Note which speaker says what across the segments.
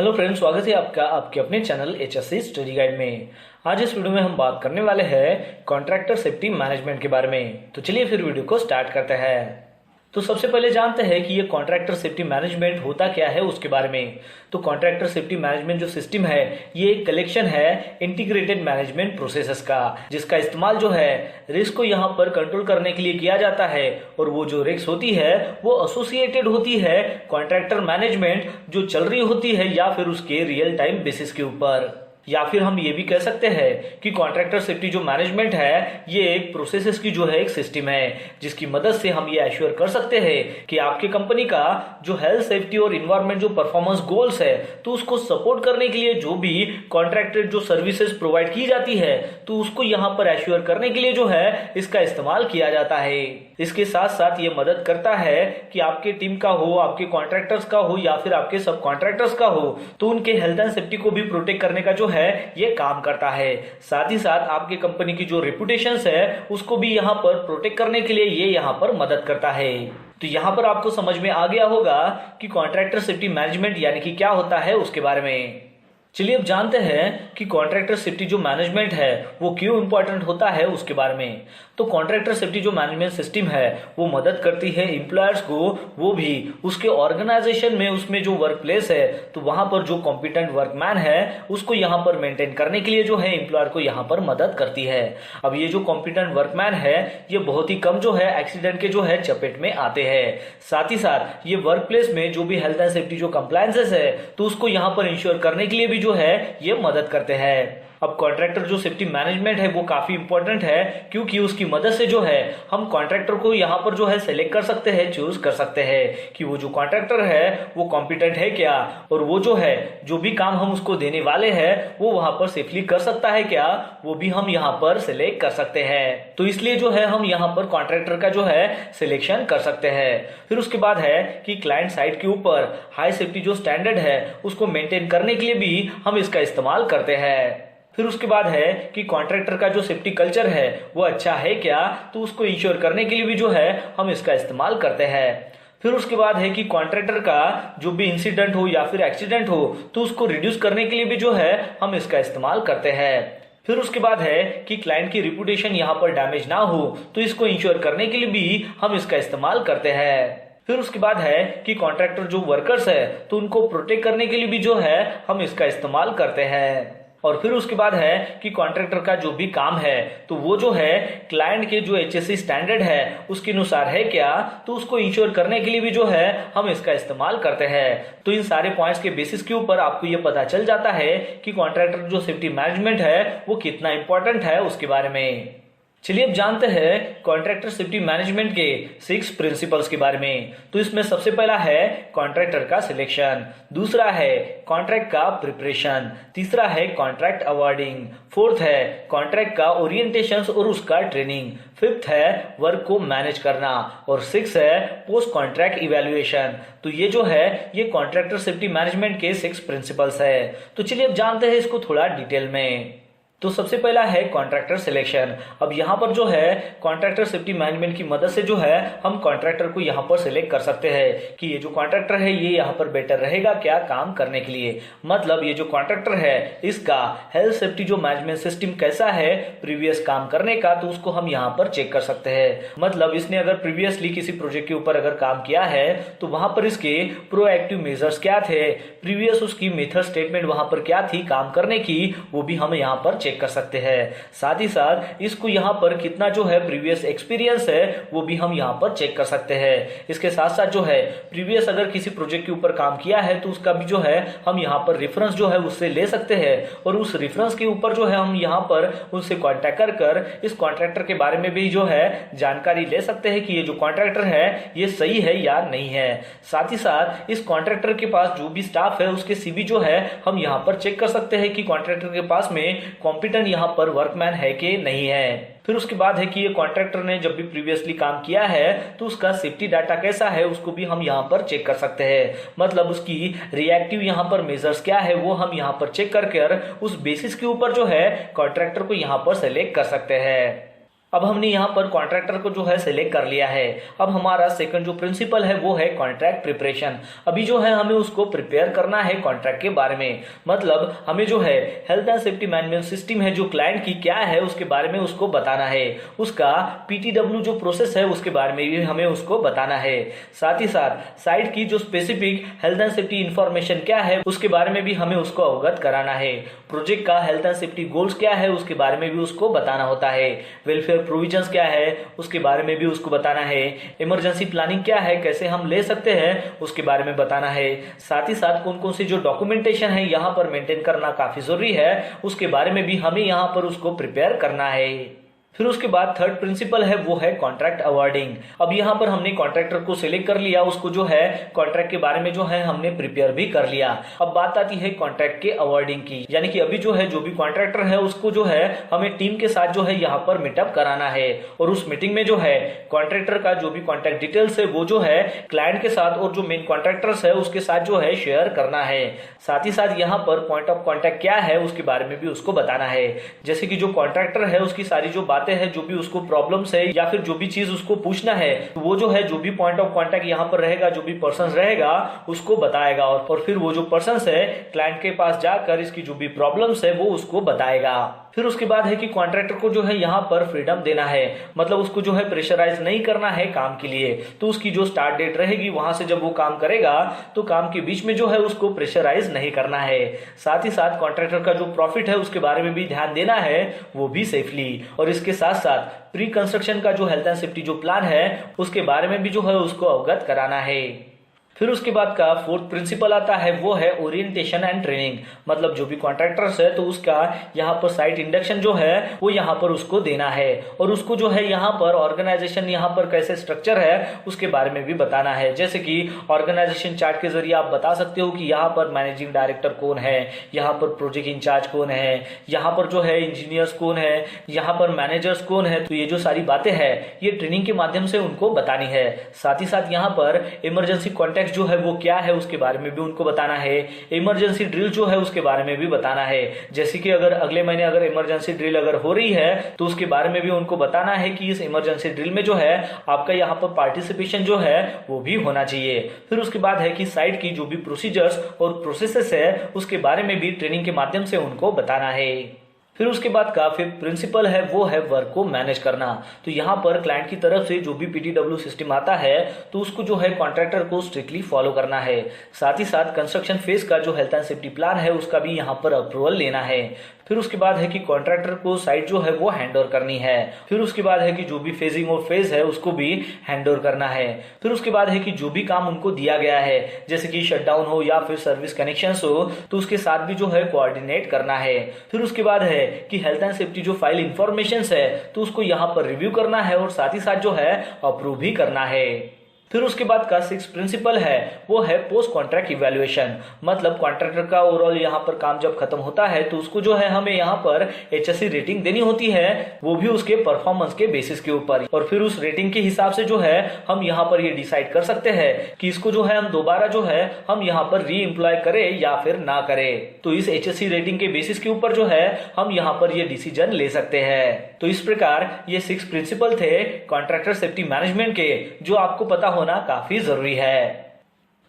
Speaker 1: Hello friends, स्वागत है आपका आपके अपने चैनल HSC स्टडी गाइड में। आज इस वीडियो में हम बात करने वाले हैं कॉन्ट्रैक्टर सेफ्टी मैनेजमेंट के बारे में। तो चलिए फिर वीडियो को स्टार्ट करते हैं। तो सबसे पहले जानते हैं कि ये कॉन्ट्रैक्टर सेफ्टी मैनेजमेंट होता क्या है उसके बारे में। तो कॉन्ट्रैक्टर सेफ्टी मैनेजमेंट जो सिस्टम है ये एक कलेक्शन है इंटीग्रेटेड मैनेजमेंट प्रोसेसेस का, जिसका इस्तेमाल जो है रिस्क को यहाँ पर कंट्रोल करने के लिए किया जाता है। और वो जो रिस्क होती है वो एसोसिएटेड होती है कॉन्ट्रैक्टर मैनेजमेंट जो चल रही होती है या फिर उसके रियल टाइम बेसिस के ऊपर। या फिर हम ये भी कह सकते हैं कि कॉन्ट्रैक्टर सेफ्टी जो मैनेजमेंट है ये एक प्रोसेसेस की जो है एक सिस्टम है, जिसकी मदद से हम ये एश्योर कर सकते हैं कि आपके कंपनी का जो हेल्थ सेफ्टी और इन्वायरमेंट जो परफॉर्मेंस गोल्स है तो उसको सपोर्ट करने के लिए जो भी कॉन्ट्रैक्टेड जो सर्विसेज प्रोवाइड की जाती है तो उसको यहाँ पर एश्योर करने के लिए जो है इसका इस्तेमाल किया जाता है। इसके साथ साथ ये मदद करता है कि आपके टीम का हो, आपके कॉन्ट्रैक्टर्स का हो या फिर आपके सब कॉन्ट्रैक्टर्स का हो, तो उनके हेल्थ एंड सेफ्टी को भी प्रोटेक्ट करने का जो है ये काम करता है। साथ ही साथ आपके कंपनी की जो रेपुटेशन है उसको भी यहाँ पर प्रोटेक्ट करने के लिए ये यहाँ पर मदद करता है। तो यहाँ पर आपको समझ में आ गया होगा कि कॉन्ट्रैक्टर सेफ्टी मैनेजमेंट यानी कि क्या होता है उसके बारे में। चलिए अब जानते हैं कि कॉन्ट्रैक्टर सेफ्टी जो मैनेजमेंट है वो क्यों इंपॉर्टेंट होता है उसके बारे में। तो कॉन्ट्रैक्टर सेफ्टी जो मैनेजमेंट सिस्टम है वो मदद करती है एम्प्लॉयर्स को, वो भी उसके ऑर्गेनाइजेशन में उसमें जो वर्क प्लेस है तो वहां पर जो कॉम्पिटेंट वर्कमैन है उसको यहाँ पर मेंटेन करने के लिए जो है एम्प्लॉयर को यहाँ पर मदद करती है। अब ये जो कॉम्पिटेंट वर्कमैन है ये बहुत ही कम जो है एक्सीडेंट के जो है चपेट में आते हैं। साथ ही साथ ये वर्क प्लेस में जो भी हेल्थ एंड सेफ्टी जो कंप्लायंसेस है तो उसको यहाँ पर इंश्योर करने के लिए भी जो है ये मदद करते हैं। अब कॉन्ट्रैक्टर जो सेफ्टी मैनेजमेंट है वो काफी इंपॉर्टेंट है, क्योंकि उसकी मदद से जो है हम कॉन्ट्रैक्टर को यहाँ पर जो है सिलेक्ट कर सकते हैं, चूज कर सकते हैं कि वो जो कॉन्ट्रैक्टर है वो कॉम्पिटेंट है क्या, और वो जो है जो भी काम हम उसको देने वाले हैं वो वहां पर सेफली कर सकता है क्या, वो भी हम यहाँ पर सिलेक्ट कर सकते हैं। तो इसलिए जो है हम यहाँ पर कॉन्ट्रैक्टर का जो है सिलेक्शन कर सकते हैं। फिर उसके बाद है कि क्लाइंट साइड के ऊपर हाई सेफ्टी जो स्टैंडर्ड है उसको मेंटेन करने के लिए भी हम इसका इस्तेमाल करते हैं। फिर उसके बाद है कि कॉन्ट्रैक्टर का जो सेफ्टी कल्चर है वो अच्छा है क्या, तो उसको इंश्योर करने के लिए भी जो है हम इसका इस्तेमाल करते हैं। फिर उसके बाद है कि कॉन्ट्रैक्टर का जो भी इंसिडेंट हो या फिर एक्सीडेंट हो तो उसको रिड्यूस करने के लिए भी जो है हम इसका इस्तेमाल करते हैं। फिर उसके बाद है कि क्लाइंट की रिपुटेशन यहाँ पर डैमेज ना हो तो इसको इंश्योर करने के लिए भी हम इसका इस्तेमाल करते हैं। फिर उसके बाद है कि कॉन्ट्रैक्टर जो वर्कर्स है तो उनको प्रोटेक्ट करने के लिए भी जो है हम इसका इस्तेमाल करते हैं। और फिर उसके बाद है कि कॉन्ट्रैक्टर का जो भी काम है तो वो जो है क्लाइंट के जो HSC स्टैंडर्ड है उसके अनुसार है क्या, तो उसको इंश्योर करने के लिए भी जो है हम इसका इस्तेमाल करते हैं। तो इन सारे पॉइंट्स के बेसिस के ऊपर आपको ये पता चल जाता है कि कॉन्ट्रैक्टर जो सेफ्टी मैनेजमेंट है वो कितना इंपॉर्टेंट है उसके बारे में। चलिए अब जानते हैं कॉन्ट्रैक्टर सेफ्टी मैनेजमेंट के 6 प्रिंसिपल्स के बारे में। तो इसमें सबसे पहला है कॉन्ट्रैक्टर का सिलेक्शन, दूसरा है कॉन्ट्रैक्ट का प्रिपरेशन, तीसरा है कॉन्ट्रैक्ट अवॉर्डिंग, फोर्थ है कॉन्ट्रैक्ट का ओरिएंटेशन और उसका ट्रेनिंग, फिफ्थ है वर्क को मैनेज करना, और सिक्स है पोस्ट कॉन्ट्रैक्ट इवेल्युएशन। तो ये जो है ये कॉन्ट्रैक्टर सेफ्टी मैनेजमेंट के 6 प्रिंसिपल्स है। तो चलिए अब जानते हैं इसको थोड़ा डिटेल में। तो सबसे पहला है कॉन्ट्रैक्टर सिलेक्शन। अब यहाँ पर जो है कॉन्ट्रैक्टर सेफ्टी मैनेजमेंट की मदद से जो है हम कॉन्ट्रैक्टर को यहाँ पर सिलेक्ट कर सकते हैं कि ये जो कॉन्ट्रैक्टर है ये यहाँ पर बेटर रहेगा क्या काम करने के लिए। मतलब ये जो कॉन्ट्रैक्टर है इसका हेल्थ सेफ्टी जो मैनेजमेंट सिस्टम कैसा है प्रीवियस काम करने का, तो उसको हम यहाँ पर चेक कर सकते हैं। मतलब इसने अगर प्रीवियसली किसी प्रोजेक्ट के ऊपर अगर काम किया है तो वहां पर इसके प्रोएक्टिव मेजर्स क्या थे, प्रीवियस उसकी मेथड स्टेटमेंट वहां पर क्या थी काम करने की, वो भी हम यहाँ पर कर सकते हैं। साथ ही साथ इसको यहाँ पर कितना जो है प्रीवियस एक्सपीरियंस है वो भी हम यहाँ पर चेक कर सकते हैं। इसके साथ साथ जो है प्रीवियस अगर किसी प्रोजेक्ट के ऊपर काम किया है तो उसका भी जो है हम यहाँ पर रेफरेंस जो है उससे ले सकते हैं, और उस रेफरेंस के ऊपर जो है हम यहाँ पर उनसे कॉन्टेक्ट कर इस कॉन्ट्रैक्टर के बारे में भी जो है जानकारी ले सकते हैं कि ये जो कॉन्ट्रैक्टर है ये सही है या नहीं है। साथ ही साथ इस कॉन्ट्रैक्टर के पास जो भी स्टाफ है उसके CV जो है हम यहाँ पर चेक कर सकते हैं कि कॉन्ट्रैक्टर के पास में कॉम्पिटेंट यहाँ पर वर्कमैन है कि नहीं है। फिर उसके बाद है कि ये कॉन्ट्रैक्टर ने जब भी प्रीवियसली काम किया है तो उसका सेफ्टी डाटा कैसा है उसको भी हम यहाँ पर चेक कर सकते हैं। मतलब उसकी रिएक्टिव यहाँ पर मेजर्स क्या है वो हम यहाँ पर चेक कर उस बेसिस के ऊपर जो है कॉन्ट्रैक्टर को यहाँ पर सेलेक्ट कर सकते हैं। अब हमने यहाँ पर कॉन्ट्रैक्टर को जो है सिलेक्ट कर लिया है। अब हमारा सेकंड जो प्रिंसिपल है वो है कॉन्ट्रैक्ट प्रिपरेशन। अभी जो है हमें उसको प्रिपेयर करना है कॉन्ट्रैक्ट के बारे में, मतलब हमें जो है health and safety management system है जो क्लाइंट की क्या है उसके बारे में उसको बताना है। उसका PTW जो प्रोसेस है उसके बारे में भी हमें उसको बताना है। साथ ही साथ साइट की जो specific health and safety information क्या है उसके बारे में भी हमें उसको अवगत कराना है। प्रोजेक्ट का हेल्थ एंड सेफ्टी गोल्स क्या है उसके बारे में भी उसको बताना होता है। वेलफेयर प्रोविजंस क्या है उसके बारे में भी उसको बताना है। इमरजेंसी प्लानिंग क्या है, कैसे हम ले सकते हैं उसके बारे में बताना है। साथ ही साथ कौन कौन सी जो डॉक्यूमेंटेशन है यहाँ पर मेंटेन करना काफी जरूरी है उसके बारे में भी हमें यहाँ पर उसको प्रिपेयर करना है। फिर उसके बाद थर्ड प्रिंसिपल है वो है कॉन्ट्रैक्ट अवॉर्डिंग। अब यहाँ पर हमने कॉन्ट्रैक्टर को सिलेक्ट कर लिया, उसको जो है कॉन्ट्रैक्ट के बारे में जो है हमने प्रिपेयर भी कर लिया। अब बात आती है कॉन्ट्रैक्ट के अवॉर्डिंग की, यानी कि अभी जो है जो भी कॉन्ट्रैक्टर है उसको जो है हमें टीम के साथ जो है यहाँ पर मीटअप कराना है और उस मीटिंग में जो है कॉन्ट्रैक्टर का जो भी कॉन्टैक्ट डिटेल्स है वो जो है क्लाइंट के साथ और जो मेन कॉन्ट्रैक्टर्स है उसके साथ जो है शेयर करना है। साथ ही साथ यहाँ पर पॉइंट ऑफ कॉन्टैक्ट क्या है उसके बारे में भी उसको बताना है। जैसे कि जो कॉन्ट्रैक्टर है उसकी सारी जो बातें है, जो भी उसको प्रॉब्लम्स है या फिर जो भी चीज उसको पूछना है तो वो जो है जो भी पॉइंट ऑफ कांटेक्ट यहाँ पर रहेगा, जो भी पर्सन रहेगा उसको बताएगा और फिर वो जो पर्सन है क्लाइंट के पास जाकर इसकी जो भी प्रॉब्लम्स है वो उसको बताएगा। फिर उसके बाद है कि कॉन्ट्रैक्टर को जो है यहाँ पर फ्रीडम देना है, मतलब उसको जो है प्रेशराइज नहीं करना है काम के लिए। तो उसकी जो स्टार्ट डेट रहेगी वहां से जब वो काम करेगा तो काम के बीच में जो है उसको प्रेशराइज नहीं करना है। साथ ही साथ कॉन्ट्रैक्टर का जो प्रॉफिट है उसके बारे में भी ध्यान देना है, वो भी सेफली। और इसके साथ साथ प्री कंस्ट्रक्शन का जो हेल्थ एंड सेफ्टी जो प्लान है उसके बारे में भी जो है उसको अवगत कराना है। फिर उसके बाद का फोर्थ प्रिंसिपल आता है वो है ओरिएंटेशन एंड ट्रेनिंग, मतलब जो भी कॉन्ट्रैक्टर्स है तो उसका यहाँ पर साइट इंडक्शन जो है वो यहाँ पर उसको देना है और उसको जो है यहाँ पर ऑर्गेनाइजेशन यहाँ पर कैसे स्ट्रक्चर है उसके बारे में भी बताना है। जैसे कि ऑर्गेनाइजेशन चार्ट के जरिए आप बता सकते हो कि यहाँ पर मैनेजिंग डायरेक्टर कौन है, यहाँ पर प्रोजेक्ट इंचार्ज कौन है, यहाँ पर जो है इंजीनियर्स कौन है, यहाँ पर मैनेजर्स कौन है। तो ये जो सारी बातें हैं ये ट्रेनिंग के माध्यम से उनको बतानी है। साथ ही साथ यहाँ पर इमरजेंसी कॉन्टैक्ट जो है वो क्या है उसके बारे में भी उनको बताना है। इमरजेंसी ड्रिल जो है उसके बारे में भी बताना है। जैसे कि अगर अगले महीने अगर इमरजेंसी ड्रिल अगर हो रही है तो उसके बारे में भी उनको बताना है कि इस इमरजेंसी ड्रिल में जो है आपका यहाँ पर पार्टिसिपेशन जो है वो भी होना चाहिए। फिर उसके बाद है कि साइट की जो भी प्रोसीजर्स और प्रोसेसेस है उसके बारे में भी ट्रेनिंग के माध्यम से उनको बताना है। फिर उसके बाद का फिफ्थ प्रिंसिपल है वो है वर्क को मैनेज करना। तो यहाँ पर क्लाइंट की तरफ से जो भी PTW सिस्टम आता है तो उसको जो है कॉन्ट्रैक्टर को स्ट्रिक्टली फॉलो करना है। साथ ही साथ कंस्ट्रक्शन फेज का जो हेल्थ एंड सेफ्टी प्लान है उसका भी यहाँ पर अप्रूवल लेना है। फिर उसके बाद है कि कॉन्ट्रैक्टर को साइट जो है वो हैंड ओवर करनी है। फिर उसके बाद है कि जो भी फेजिंग और फेज है उसको भी हैंड ओवर करना है। फिर उसके बाद है कि जो भी काम उनको दिया गया है जैसे कि शटडाउन हो या फिर सर्विस कनेक्शन हो तो उसके साथ भी जो है कोऑर्डिनेट करना है। फिर उसके बाद है कि हेल्थ एंड सेफ्टी जो फाइल इंफॉर्मेशन है तो उसको यहाँ पर रिव्यू करना है और साथ ही साथ जो है अप्रूव भी करना है। फिर उसके बाद का सिक्स प्रिंसिपल है वो है पोस्ट कॉन्ट्रैक्ट इवैल्यूएशन, मतलब कॉन्ट्रैक्टर का ओवरऑल यहाँ पर काम जब खत्म होता है तो उसको जो है हमें यहाँ पर HSE रेटिंग देनी होती है, वो भी उसके परफॉर्मेंस के बेसिस के ऊपर। और फिर उस रेटिंग के हिसाब से जो है हम यहाँ पर ये डिसाइड कर सकते हैं कि इसको जो है हम दोबारा जो है हम यहाँ पर री एम्प्लॉय करें या फिर ना करें। तो इस HSE रेटिंग के बेसिस के ऊपर जो है हम यहाँ पर ये डिसीजन ले सकते हैं। तो इस प्रकार ये 6 प्रिंसिपल थे कॉन्ट्रैक्टर सेफ्टी मैनेजमेंट के, जो आपको पता होना काफी जरूरी है।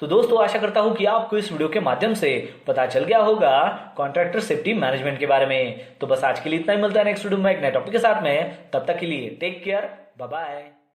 Speaker 1: तो दोस्तों आशा करता हूं कि आपको इस वीडियो के माध्यम से पता चल गया होगा कॉन्ट्रैक्टर सेफ्टी मैनेजमेंट के बारे में। तो बस आज के लिए इतना ही, मिलता है नेक्स्ट वीडियो में एक नए टॉपिक के साथ में। तब तक के लिए टेक केयर, बाय बाय।